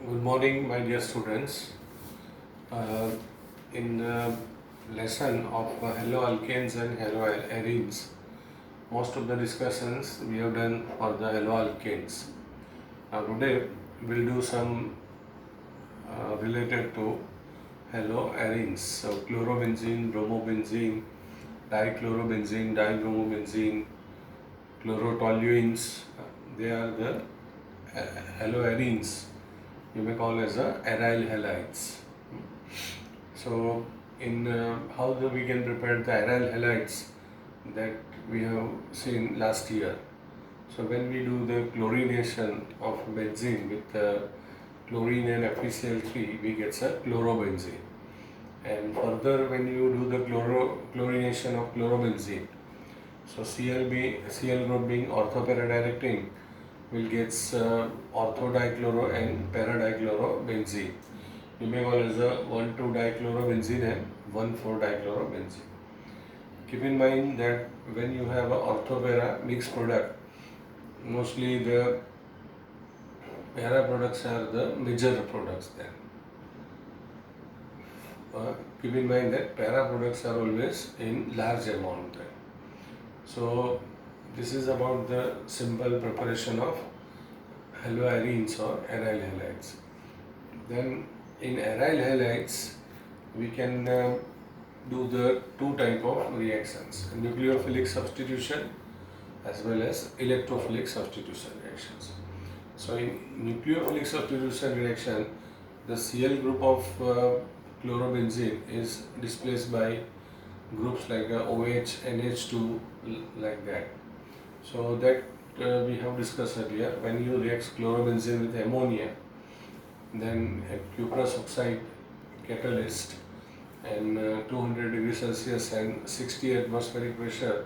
Good morning, my dear students. Uh, in the lesson of haloalkanes and haloarenes, most of the discussions we have done for the haloalkanes. Now today we'll do some related to haloarenes. So chlorobenzene, bromobenzene, dichlorobenzene, dibromobenzene, chlorotoluenes. They are the haloarenes. You may call as a aryl halides. So, in we can prepare the aryl halides that we have seen last year. So, when we do the chlorination of benzene with chlorine and FeCl3, we get a chlorobenzene. And further, when you do the chlorination of chlorobenzene, so Cl group being ortho-para-directing will get ortho-dichloro and para-dichlorobenzene. You may call as a 1,2-dichlorobenzene and 1,4-dichlorobenzene. Keep in mind that when you have an ortho-para mixed product, mostly the para products are the major products then. Keep in mind that para products are always in large amount then. So this is about the simple preparation of haloarenes or aryl halides. Then in aryl halides, we can do the two type of reactions: nucleophilic substitution as well as electrophilic substitution reactions. So in nucleophilic substitution reaction, the Cl group of chlorobenzene is displaced by groups like OH, NH2, like that. So that we have discussed earlier. When you react chlorobenzene with ammonia, then a cuprous oxide catalyst and 200 degrees Celsius and 60 atmospheric pressure,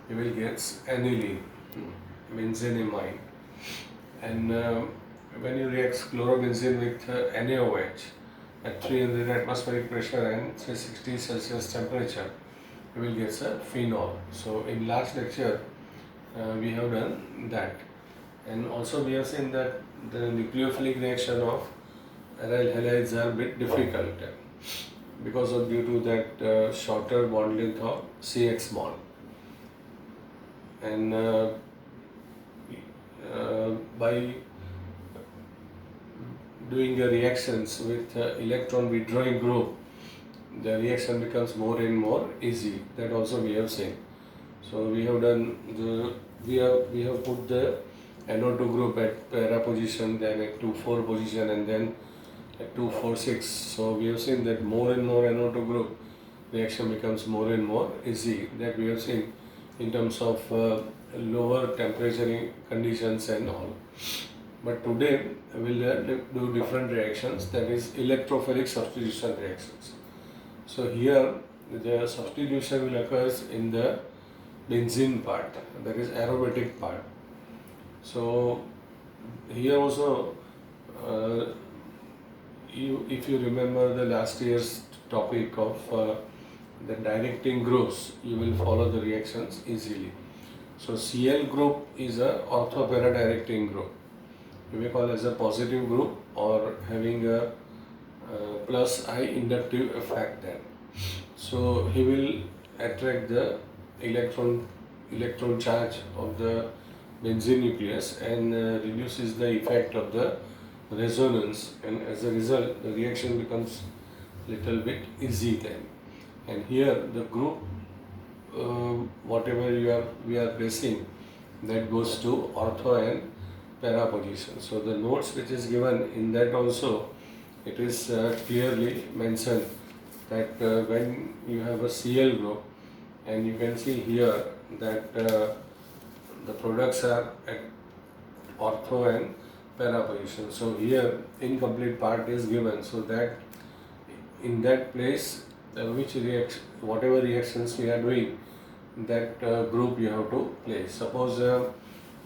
you will get aniline, benzenamine. And when you react chlorobenzene with NaOH at 300 atmospheric pressure and 360 Celsius temperature, you will get a phenol. So in last lecture, we have done that. And also we have seen that the nucleophilic reaction of aryl halides are a bit difficult because of due to that shorter bond length of CX bond. And by doing the reactions with electron withdrawing group, the reaction becomes more and more easy. That also we have seen. So we have done we have put the NO2 group at para position, then at 2,4 position, and then at 2,4,6. So we have seen that more and more NO2 group reaction becomes more and more easy. That we have seen in terms of lower temperature conditions and all. But today we will do different reactions, that is electrophilic substitution reactions. So here the substitution will occur in the benzene part, that is aromatic part. So here also, if you remember the last year's topic of the directing groups, you will follow the reactions easily. So Cl group is a ortho-para directing group. You may call as a positive group or having a plus I inductive effect then. So he will attract the electron charge of the benzene nucleus and reduces the effect of the resonance, and as a result the reaction becomes little bit easy then. And here the group whatever we are placing, that goes to ortho and para position. So the notes which is given in that also, it is clearly mentioned that when you have a Cl group, and you can see here that the products are at ortho and para position. So here incomplete part is given, so that in that place whatever reactions we are doing, that group you have to place. Suppose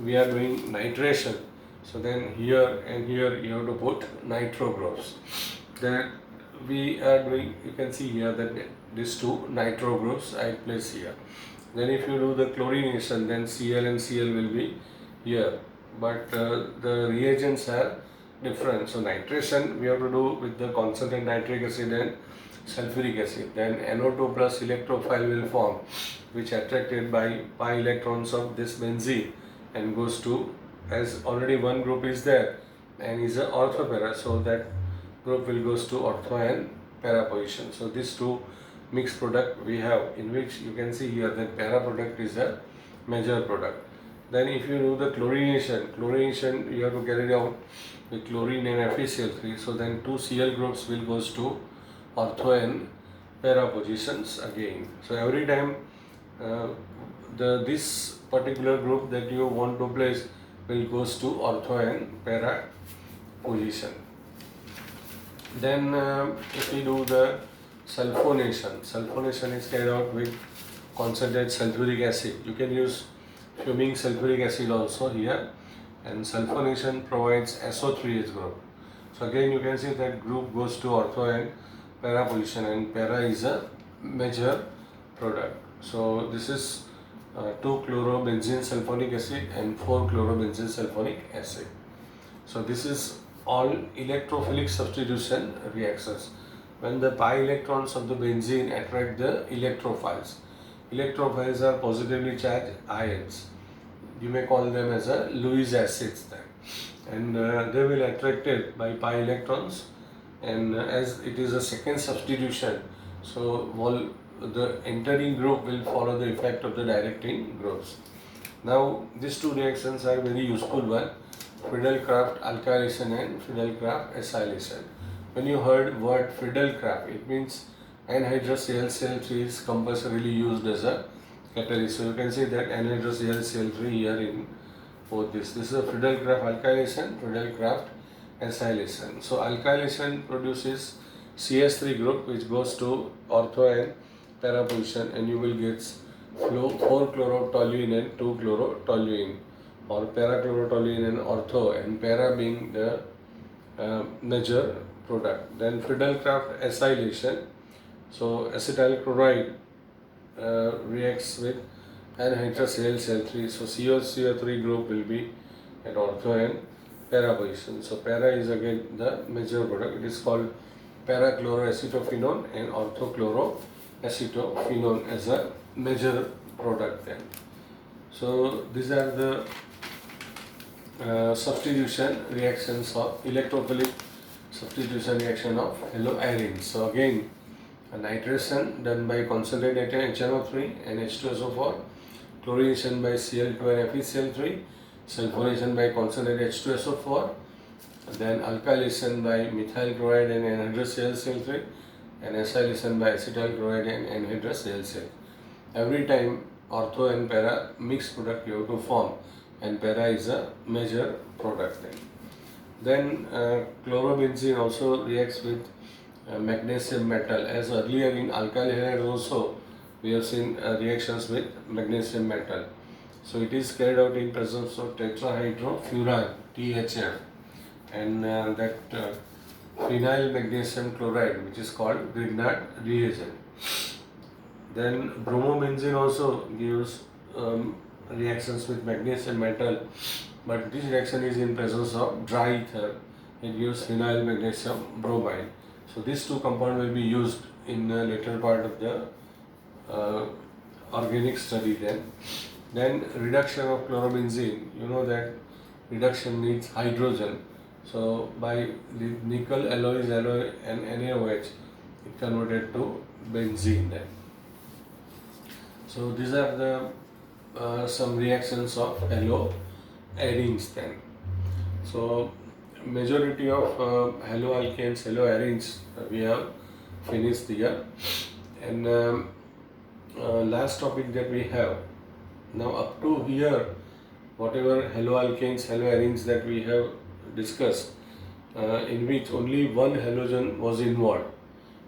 we are doing nitration, so then here and here you have to put nitro groups. Then we are doing, you can see here that these two nitro groups I place here. Then if you do the chlorination, then Cl and Cl will be here, but the reagents are different. So nitration we have to do with the concentrated nitric acid and sulfuric acid. Then NO2 plus electrophile will form, which attracted by pi electrons of this benzene and goes to, as already one group is there and is a ortho para, so that group will goes to ortho and para position. So these two mixed product we have, in which you can see here that para product is a major product. Then if you do the chlorination you have to carry out with chlorine and FeCl3. So then two Cl groups will goes to ortho and para positions again. So every time this particular group that you want to place will goes to ortho and para position. Then if we do the sulfonation is carried out with concentrated sulfuric acid. You can use fuming sulfuric acid also here, and sulfonation provides SO3H group. So again you can see that group goes to ortho and para position, and para is a major product. So this is 2-chlorobenzene sulfonic acid and 4-chlorobenzene sulfonic acid. So this is all electrophilic substitution reactions. When the pi electrons of the benzene attract the electrophiles. Electrophiles are positively charged ions. You may call them as a Lewis acids then. And they will attracted by pi electrons, and as it is a second substitution, so all the entering group will follow the effect of the directing groups. Now these two reactions are very useful one, Friedel-Crafts alkylation and Friedel-Crafts acylation. When you heard word Friedel-Crafts, it means anhydrous AlCl3 is compulsorily used as a catalyst. So you can see that anhydrous AlCl3 here in both this. This is a Friedel-Crafts alkylation, Friedel-Crafts acylation. So alkylation produces CS3 group which goes to ortho and para position, and you will get 4-chlorotoluene and 2-chlorotoluene, or para-chlorotoluene and ortho, and para being the major product. Then Friedel-Crafts acylation. So acetyl chloride reacts with anhydrous AlCl3. So CO3 group will be at ortho and para position. So para is again the major product. It is called para-chloroacetophenone and ortho-chloroacetophenone as a major product then. So these are the substitution reactions of electrophilic substitution reaction of haloarenes. So again, a nitration done by concentrated HNO3 and H2SO4, chlorination by Cl2 and FeCl3, sulfonation by concentrated H2SO4, then alkylation by methyl chloride and anhydrous AlCl3, and acylation by acetyl chloride and anhydrous AlCl. Every time ortho and para mixed product you have to form, and para is a major product then. Chlorobenzene also reacts with magnesium metal, as earlier in alkyl halides also we have seen reactions with magnesium metal. So it is carried out in presence of tetrahydrofuran THF, and that phenyl magnesium chloride, which is called Grignard reagent. Then bromobenzene also gives reactions with magnesium metal, but this reaction is in presence of dry ether. It gives phenyl magnesium bromide. So these two compounds will be used in the later part of the organic study then reduction of chlorobenzene, you know that reduction needs hydrogen. So by the nickel alloys alloy and NaOH, it converted to benzene then. So these are the some reactions of haloarenes then. So majority of haloalkanes, haloarenes we have finished here, and last topic that we have now up to here, whatever haloalkanes, haloarenes that we have discussed, in which only one halogen was involved.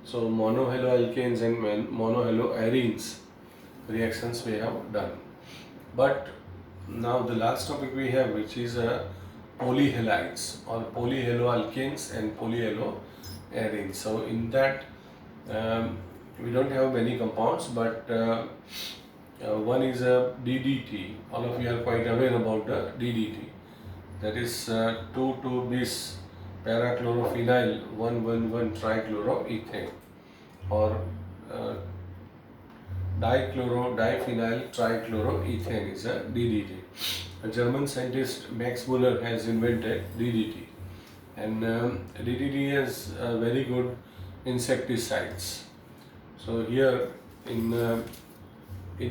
So monohaloalkanes and monohaloarenes reactions we have done. But now the last topic we have, which is polyhalides or polyhaloalkanes and polyhaloarenes. So in that we don't have many compounds, but one is a DDT. All of you are quite aware about the DDT. That is 2,2-bis para-chlorophenyl 1,1,1-trichloroethane, or uh, diphenyl trichloroethane is a DDT. A German scientist Max Muller has invented DDT, and DDT has very good insecticides. So here in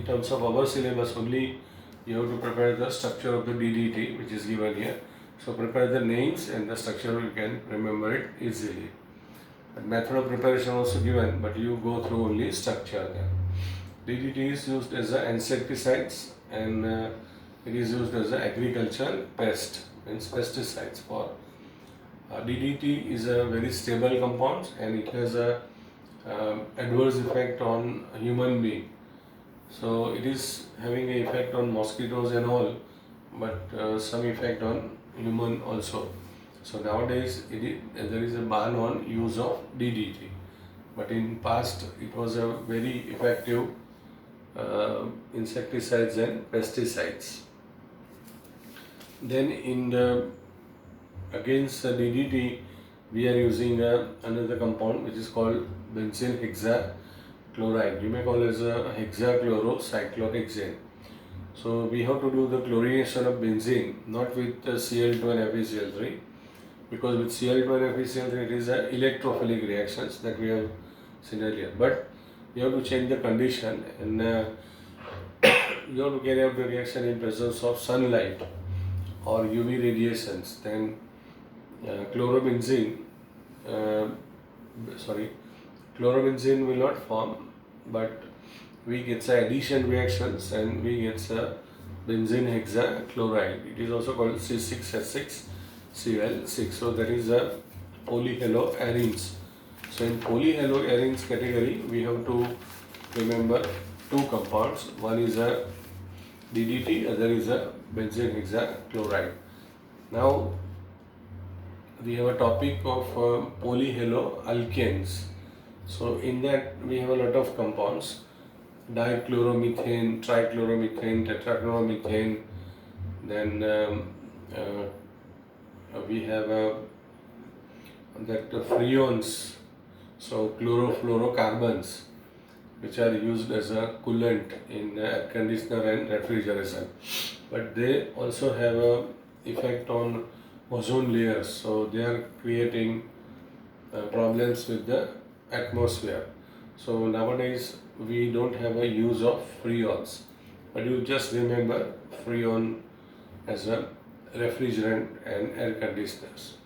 terms of our syllabus only, you have to prepare the structure of the DDT, which is given here. So prepare the names and the structure, you can remember it easily. But method of preparation also given, but you go through only structure there. DDT is used as an insecticides, and it is used as an agricultural pest, means pesticides. For DDT is a very stable compound, and it has a adverse effect on human being. So it is having an effect on mosquitoes and all, but some effect on human also. So nowadays there is a ban on use of DDT, but in past it was a very effective insecticides and pesticides. Then against DDT, we are using another compound which is called benzene hexachloride. You may call it as a hexachlorocyclohexane. So we have to do the chlorination of benzene, not with Cl2 and FeCl3, because with Cl2 and FeCl3 it is electrophilic reactions that we have seen earlier. But you have to change the condition, and you have to carry out the reaction in presence of sunlight or UV radiations. Then chlorobenzene will not form, but we get addition reactions and we get benzene hexachloride. It is also called C6H6Cl6. So that is a polyhaloarenes. So in polyhaloarenes category, we have to remember two compounds. One is a DDT, other is a benzene hexachloride. Now we have a topic of polyhaloalkanes. So in that we have a lot of compounds: dichloromethane, trichloromethane, tetrachloromethane. Then we have that freons, so chlorofluorocarbons, which are used as a coolant in air conditioner and refrigeration. But they also have a effect on ozone layers, so they are creating problems with the atmosphere. So nowadays we don't have a use of freons, but you just remember freon as a refrigerant and air conditioners.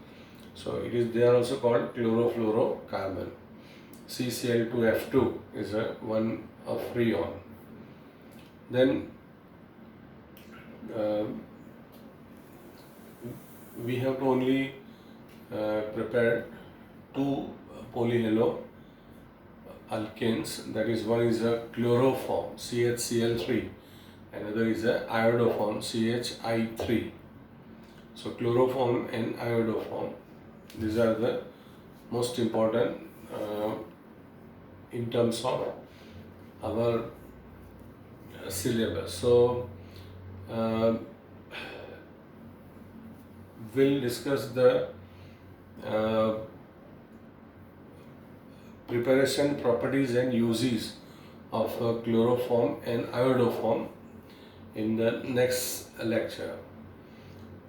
So they are also called chlorofluorocarbon. CCl2F2 is one of freon. Then we have to only prepare two polyhaloalkanes. That is, one is a chloroform CHCl3, another is a iodoform CHI3. So chloroform and iodoform, these are the most important in terms of our syllabus. So we'll discuss the preparation, properties and uses of chloroform and iodoform in the next lecture.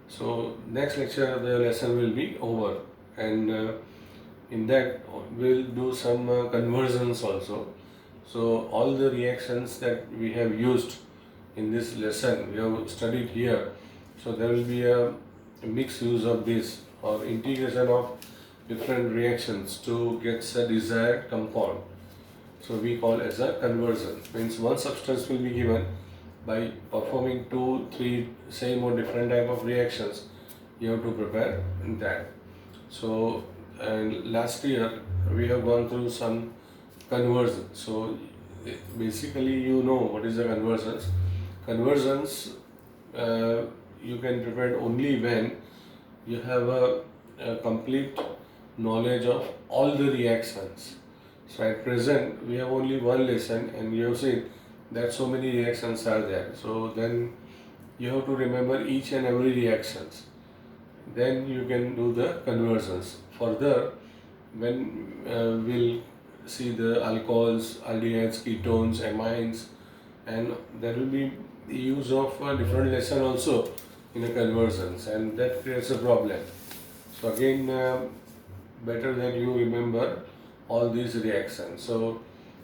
So next lecture the lesson will be over, and in that we'll do some conversions also. So all the reactions that we have used in this lesson, we have studied here. So there will be a mixed use of this, or integration of different reactions to get a desired compound. So we call as a conversion. Means one substance will be given, by performing 2, 3 same or different type of reactions, you have to prepare that. So and last year we have gone through some conversions. So basically you know what is the conversions. Conversions you can prepare only when you have a complete knowledge of all the reactions. So at present we have only one lesson, and you have seen that so many reactions are there. So then you have to remember each and every reactions. then you can do the conversions. Further, when we'll see the alcohols, aldehydes, ketones, amines, and there will be the use of a different lesson also in a conversions, and that creates a problem. So again, better that you remember all these reactions. So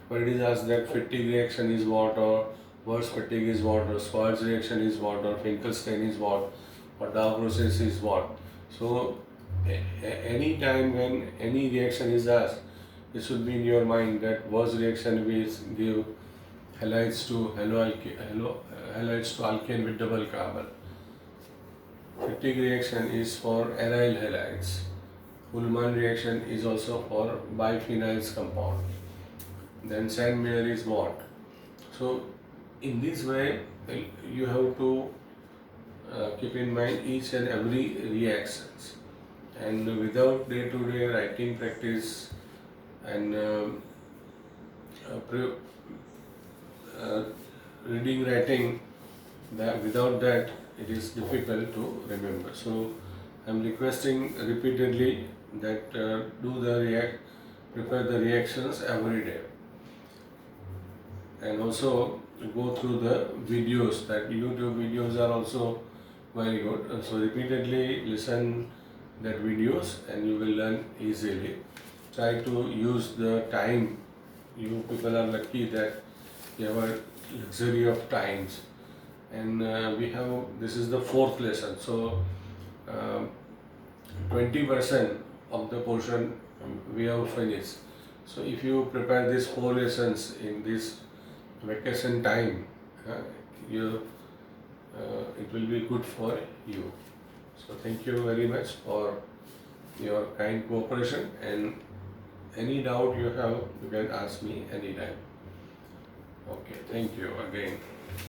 when it is asked that fatigue reaction is what, or Worst fatigue is what, or Schwarz reaction is what, or Finkelstein is what, or Dow process is what. So any time when any reaction is asked, it should be in your mind that Worst reaction will give halides to halides to alkane with double carbon. Fatigue reaction is for aryl halides. Ullmann reaction is also for biphenyls compound. Then Sandmeyer is what? So in this way, you have to keep in mind each and every reactions. And without day-to-day writing practice and uh, reading, writing, that without that it is difficult to remember. So I'm requesting repeatedly that prepare the reactions every day, and also go through the videos. That YouTube videos are also very good. So repeatedly listen that videos and you will learn easily. Try to use the time. You people are lucky that you have a luxury of times, and this is the fourth lesson. So 20% of the portion we have finished. So if you prepare these 4 lessons in this vacation time, you it will be good for you. So thank you very much for your kind cooperation, and any doubt you have, you can ask me anytime. Okay, thank you again.